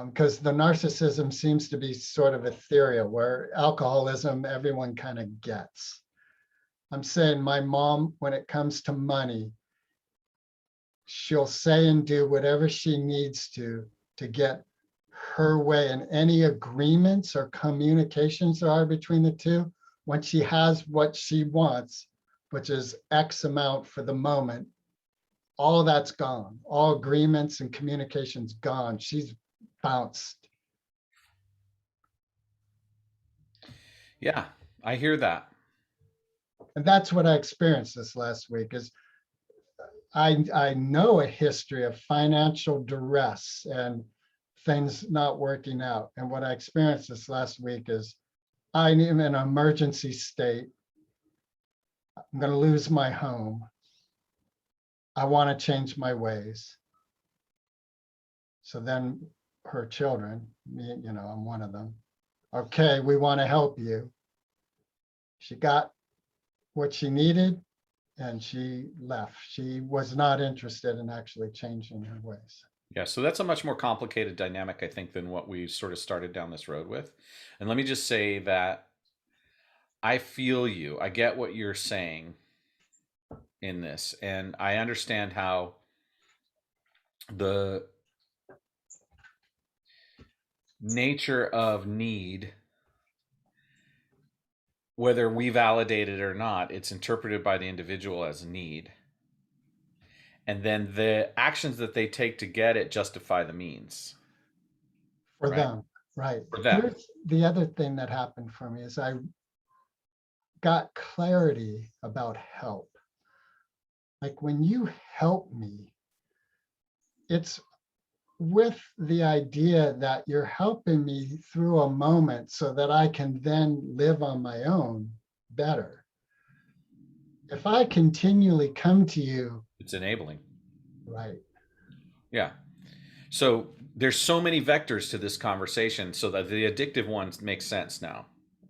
because the narcissism seems to be sort of ethereal, where alcoholism everyone kind of gets. I'm saying my mom, when it comes to money, she'll say and do whatever she needs to get her way, and any agreements or communications there are between the two, when she has what she wants, which is X amount for the moment, all of that's gone. All agreements and communications gone. She's bounced. Yeah, I hear that. And that's what I experienced this last week is I know a history of financial duress and things not working out. And what I experienced this last week is I'm in an emergency state. I'm going to lose my home. I want to change my ways. So then her children, me, I'm one of them. Okay, we want to help you. She got what she needed and she left. She was not interested in actually changing her ways. Yeah, so that's a much more complicated dynamic, I think, than what we sort of started down this road with. And let me just say that I feel you. I get what you're saying in this. And I understand how the nature of need, whether we validate it or not, it's interpreted by the individual as need. And then the actions that they take to get it justify the means. For right? them, right. For them. Here's the other thing that happened for me is I got clarity about help. Like when you help me, it's with the idea that you're helping me through a moment so that I can then live on my own better. If I continually come to you, It's enabling. right, Yeah. So there's so many vectors to this conversation, so that the addictive ones make sense now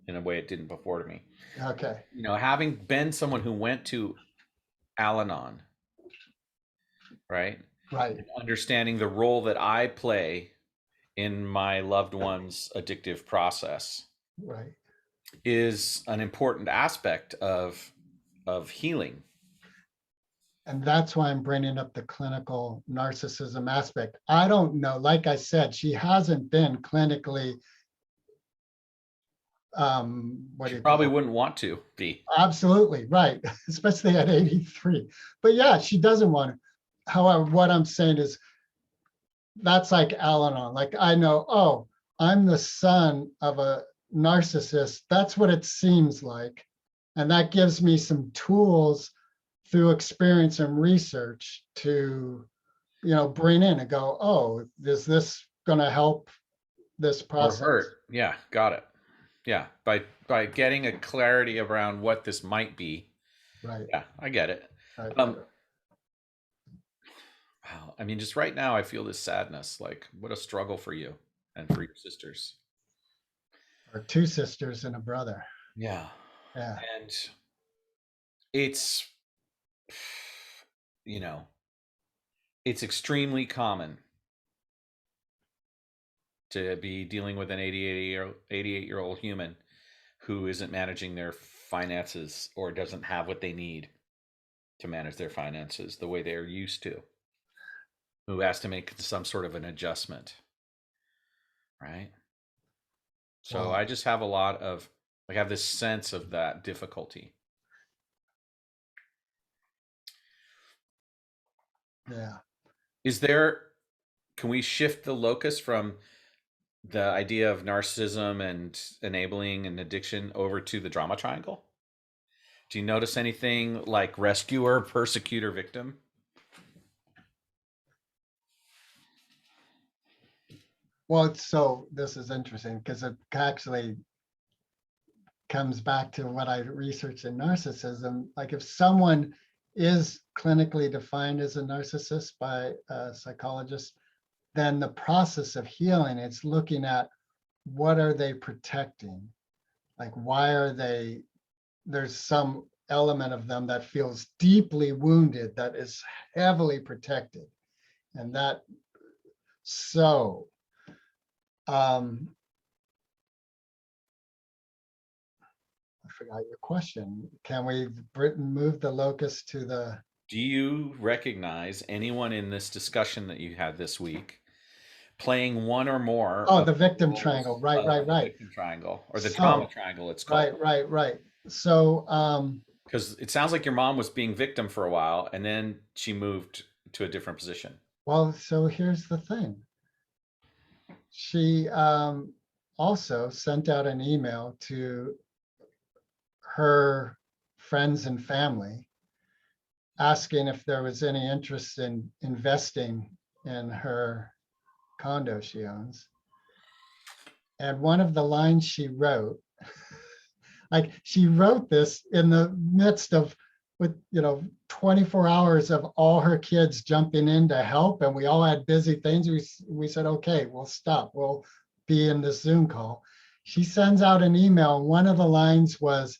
in a way it didn't before to me. okay, You know, having been someone who went to Al-Anon, right? right, And understanding the role that I play in my loved one's addictive process right. is an important aspect of healing. And that's why I'm bringing up the clinical narcissism aspect. I don't know, like I said, she hasn't been clinically, what do She you probably call it? wouldn't want to be. Absolutely, right, especially at 83. But yeah, she doesn't want to. However, what I'm saying is that's like Al-Anon. Like I know, oh, I'm the son of a narcissist. That's what it seems like. And that gives me some tools through experience and research to, bring in and go, oh, is this going to help this Or process? hurt. Yeah, got it. Yeah, by getting a clarity around what this might be. Right, Yeah, I get it. right, right. Um, wow, I mean, just right now, I feel this sadness. Like, what a struggle for you and for your sisters. Or two sisters and a brother. Yeah, Yeah. and it's, you know, it's extremely common to be dealing with an 88-year-old human who isn't managing their finances or doesn't have what they need to manage their finances the way they're used to, who has to make some sort of an adjustment, right? So Wow. I just have a lot of, like, I have this sense of that difficulty. Yeah. Is there, can we shift the locus from the idea of narcissism and enabling and addiction over to the drama triangle? Do you notice anything like rescuer, persecutor, victim? Well, so this is interesting because it actually comes back to what I researched in narcissism. Like if someone is clinically defined as a narcissist by a psychologist, then the process of healing, it's looking at what are they protecting? Like why are they, there's some element of them that feels deeply wounded, that is heavily protected. And that, so, um, I forgot your question. Can we move the locus to the, Do you recognize anyone in this discussion that you had this week playing one or more oh, of the the victim triangle, roles right, right, of the right. victim triangle or the trauma So, triangle, it's called? right, right, right. So, Because it sounds like your mom was being victim for a while and then she moved to a different position. well, so here's the thing. She also sent out an email to her friends and family asking if there was any interest in investing in her condo she owns. And one of the lines she wrote, like she wrote this in the midst of with 24 hours of all her kids jumping in to help, and we all had busy things. We said, okay, we'll stop, we'll be in this Zoom call. She sends out an email. One of the lines was,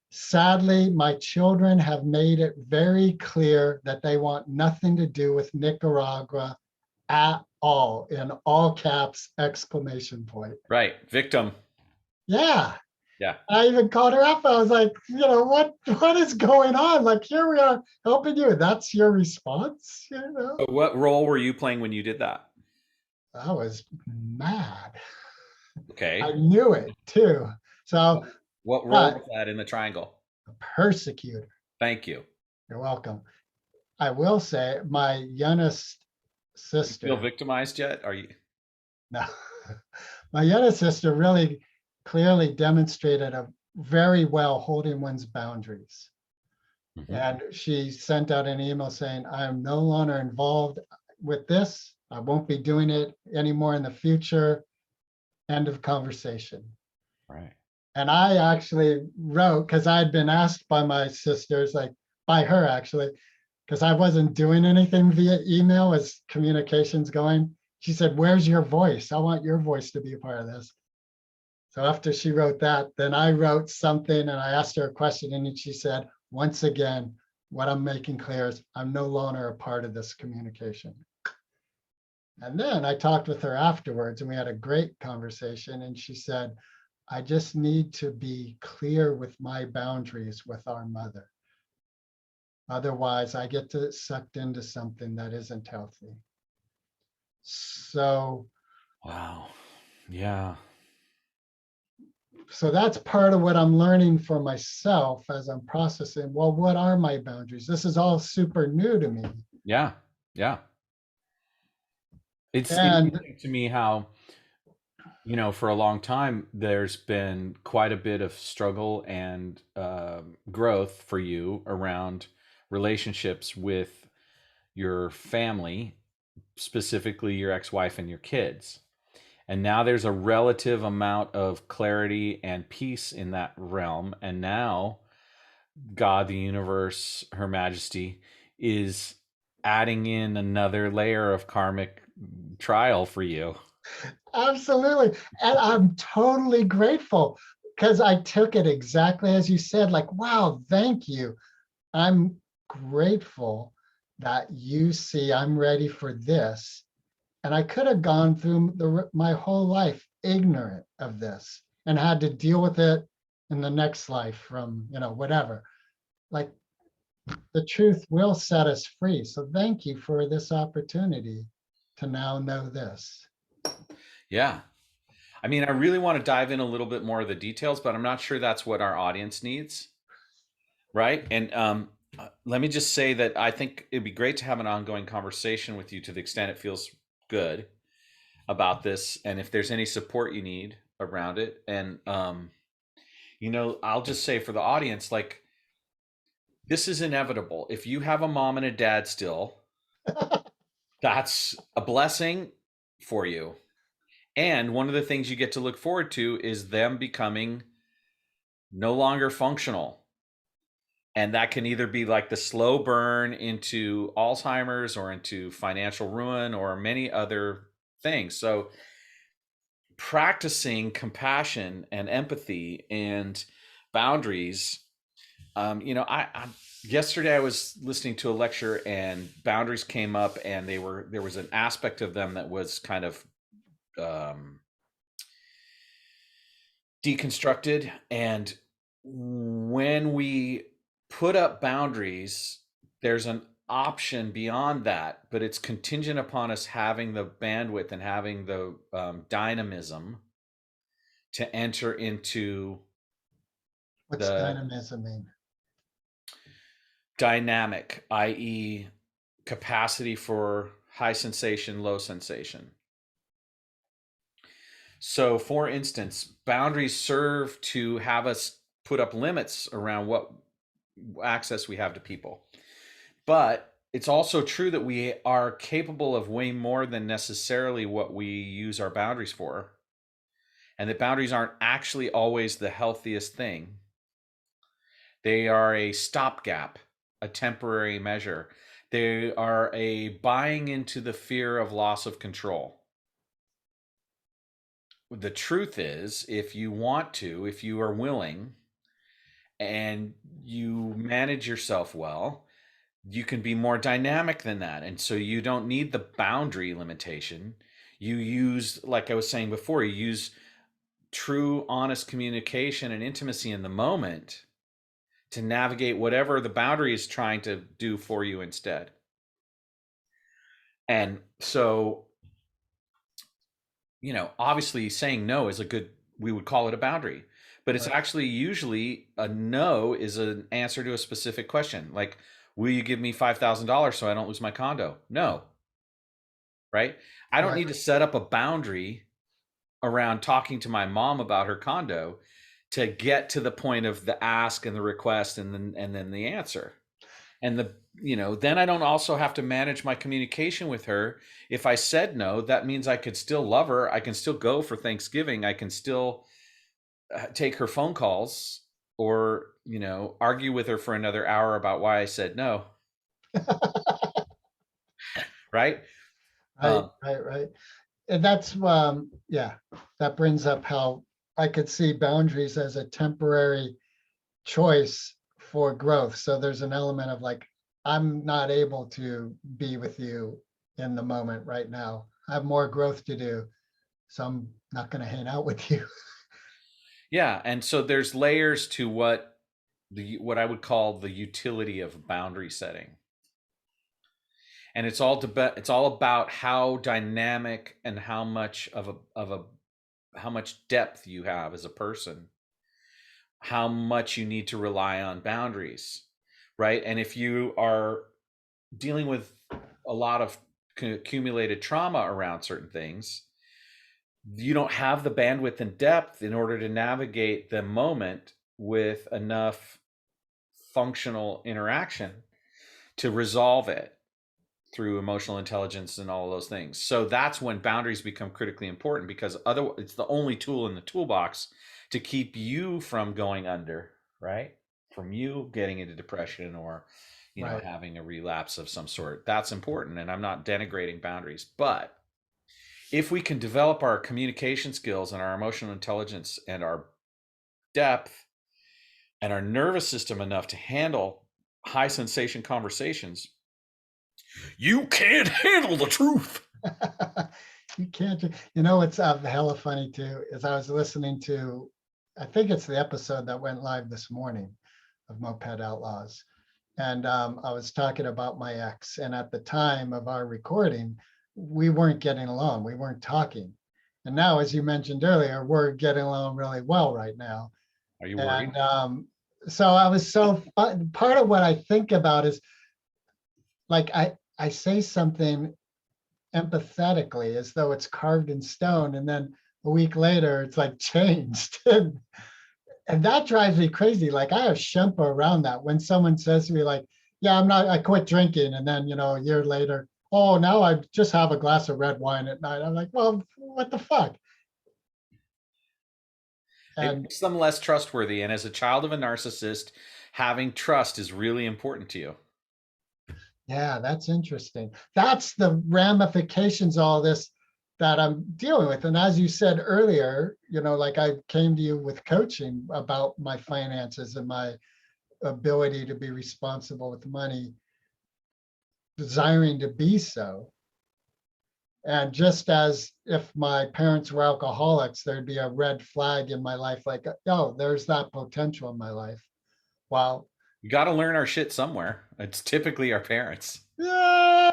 sadly, my children have made it very clear that they want nothing to do with Nicaragua at all, in all caps, exclamation point. Right. Victim. Yeah, Yeah. I even called her up. I was like, what is going on? Like, here we are helping you. That's your response, But what role were you playing when you did that? I was mad. I Okay. knew it too. So, What role but was that in the triangle? persecutor, Thank you. you're welcome. I will say my youngest You feel sister, victimized yet? Are you? no, My younger sister really clearly demonstrated a very well holding one's boundaries. Hmm. And she sent out an email saying, I am no longer involved with this. I won't be doing it anymore in the future. End of conversation. Right. And I actually wrote, because I had been asked by my sisters, like by her actually, because I wasn't doing anything via email as communications going. She said, where's your voice? I want your voice to be a part of this. So after she wrote that, then I wrote something and I asked her a question. And she said, once again, what I'm making clear is I'm no longer a part of this communication. And then I talked with her afterwards and we had a great conversation. And she said, I just need to be clear with my boundaries with our mother. Otherwise, I get sucked into something that isn't healthy. So, Wow. Yeah. so that's part of what I'm learning for myself as I'm processing. Well, what are my boundaries? This is all super new to me. Yeah. Yeah. It's And interesting to me how, for a long time, there's been quite a bit of struggle and growth for you around relationships with your family, specifically your ex-wife and your kids. And now there's a relative amount of clarity and peace in that realm. And now God, the universe, Her Majesty is adding in another layer of karmic trial for you. absolutely. And I'm totally grateful because I took it exactly as you said, like, wow, thank you. I'm grateful that you see I'm ready for this. And I could have gone through my whole life ignorant of this and had to deal with it in the next life from, whatever. Like the truth will set us free. So thank you for this opportunity to now know this. Yeah. I mean, I really want to dive in a little bit more of the details, but I'm not sure that's what our audience needs. Right. And let me just say that I think it'd be great to have an ongoing conversation with you to the extent it feels good about this. And if there's any support you need around it. And, I'll just say for the audience, like, this is inevitable. If you have a mom and a dad still, that's a blessing for you. And one of the things you get to look forward to is them becoming no longer functional. And that can either be like the slow burn into Alzheimer's or into financial ruin or many other things. So, practicing compassion and empathy and boundaries. Yesterday I was listening to a lecture and boundaries came up, and there was an aspect of them that was kind of um, deconstructed. And when we put up boundaries, there's an option beyond that, but it's contingent upon us having the bandwidth and having the dynamism to enter into What's the dynamism mean? dynamic, i.e., capacity for high sensation, low sensation. So, for instance, boundaries serve to have us put up limits around what access we have to people. But it's also true that we are capable of way more than necessarily what we use our boundaries for. And that boundaries aren't actually always the healthiest thing. They are a stopgap, a temporary measure. They are a buying into the fear of loss of control. The truth is, if you want to, if you are willing, and you manage yourself well, you can be more dynamic than that. And so you don't need the boundary limitation. You use, like I was saying before, you use true, honest communication and intimacy in the moment to navigate whatever the boundary is trying to do for you instead. And so, obviously saying no is we would call it a boundary, but it's Right. actually usually a no is an answer to a specific question. Like, will you give me $5,000 so I don't lose my condo? No. Right. I don't Right. need to set up a boundary around talking to my mom about her condo to get to the point of the ask and the request and then the answer. And then I don't also have to manage my communication with her. If I said no, that means I could still love her. I can still go for Thanksgiving. I can still take her phone calls or, argue with her for another hour about why I said no. Right. Right, right, right. And that's, yeah, that brings up how I could see boundaries as a temporary choice for growth. So there's an element of like, I'm not able to be with you in the moment right now. I have more growth to do. So I'm not going to hang out with you. Yeah. And so there's layers to what I would call the utility of boundary setting. And it's all about how dynamic and how much how much depth you have as a person, how much you need to rely on boundaries, right? And if you are dealing with a lot of accumulated trauma around certain things, you don't have the bandwidth and depth in order to navigate the moment with enough functional interaction to resolve it through emotional intelligence and all of those things. So that's when boundaries become critically important, because otherwise it's the only tool in the toolbox to keep you from going under, right? From you getting into depression or Right. having a relapse of some sort. That's important, and I'm not denigrating boundaries, but if we can develop our communication skills and our emotional intelligence and our depth and our nervous system enough to handle high sensation conversations, you can't handle the truth. You can't, what's hella funny too, is I was listening to, I think it's the episode that went live this morning of Moped Outlaws. And I was talking about my ex. And at the time of our recording, we weren't getting along. We weren't talking. And now, as you mentioned earlier, we're getting along really well right now. Are you worried? And so I was part of what I think about is like I say something empathetically as though it's carved in stone. And then a week later, it's like changed. And that drives me crazy. Like I have Shempa around that when someone says to me like, yeah, I quit drinking. And then, a year later, oh, now I just have a glass of red wine at night. I'm like, well, what the fuck? It And makes them less trustworthy. And as a child of a narcissist, having trust is really important to you. yeah, that's interesting. That's the ramifications of all this that I'm dealing with. And as you said earlier, like I came to you with coaching about my finances and my ability to be responsible with money, desiring to be so. And just as if my parents were alcoholics, there'd be a red flag in my life, like, oh, there's that potential in my life. Wow. You got to learn our shit somewhere. It's typically our parents. Yeah,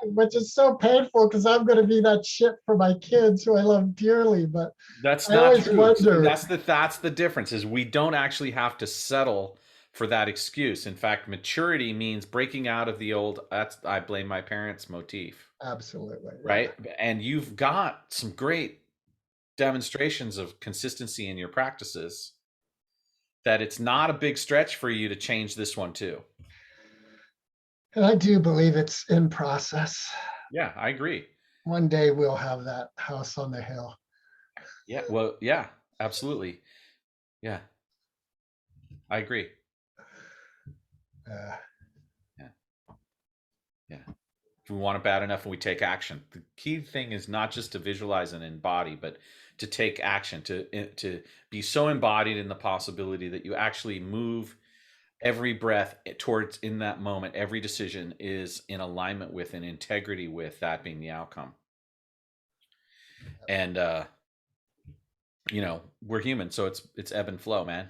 which is so painful because I'm going to be that shit for my kids who I love dearly. But That's I not always true. See, wonder. that's the difference, is we don't actually have to settle for that excuse. In fact, maturity means breaking out of the old "that's I blame my parents" motif, Absolutely. Yeah. right? And you've got some great demonstrations of consistency in your practices, that it's not a big stretch for you to change this one too. And I do believe it's in process. Yeah, I agree. One day we'll have that house on the hill. Yeah, well, yeah, absolutely. Yeah, I agree. Uh, Yeah, yeah. If we want it bad enough and we take action, the key thing is not just to visualize and embody, but to take action, to be so embodied in the possibility that you actually move every breath towards, in that moment, every decision is in alignment with and integrity with that being the outcome. And we're human, so it's ebb and flow, man.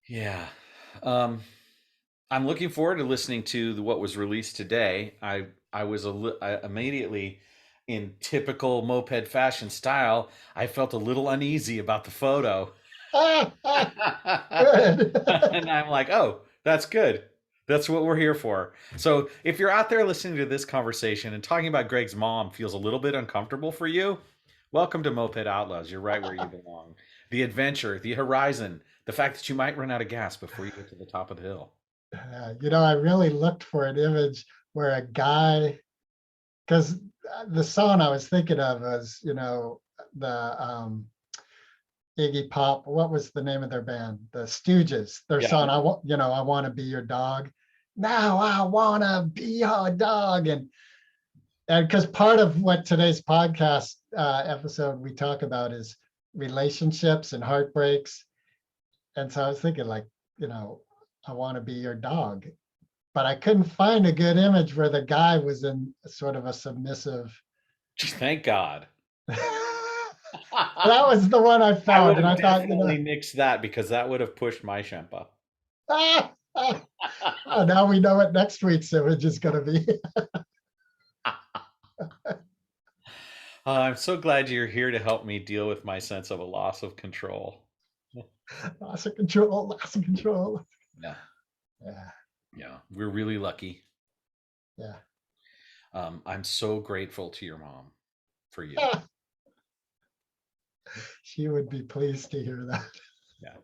Yeah. I'm looking forward to listening to what was released today. I immediately, in typical moped fashion style, I felt a little uneasy about the photo. good. And I'm like, oh, that's good. That's what we're here for. So if you're out there listening to this conversation and talking about Greg's mom feels a little bit uncomfortable for you, welcome to Moped Outlaws. You're right where you belong. The adventure, the horizon, the fact that you might run out of gas before you get to the top of the hill. I really looked for an image where a guy, because the song I was thinking of was, the Iggy Pop. What was the name of their band? The Stooges. Their Yeah. song, I want to be your dog. Now I want to be your dog. And because part of what today's podcast episode we talk about is relationships and heartbreaks. And so I was thinking, like, I want to be your dog. But I couldn't find a good image where the guy was in sort of a submissive. Thank God. That was the one I I found, would and I have thought, definitely nixed that because that would have pushed my Shempa. Oh, now we know what next week's image is going to be. I'm so glad you're here to help me deal with my sense of a loss of control. Loss of control, loss of control. Yeah. Yeah. Yeah. We're really lucky. Yeah. I'm so grateful to your mom for you. She would be pleased to hear that. Yeah.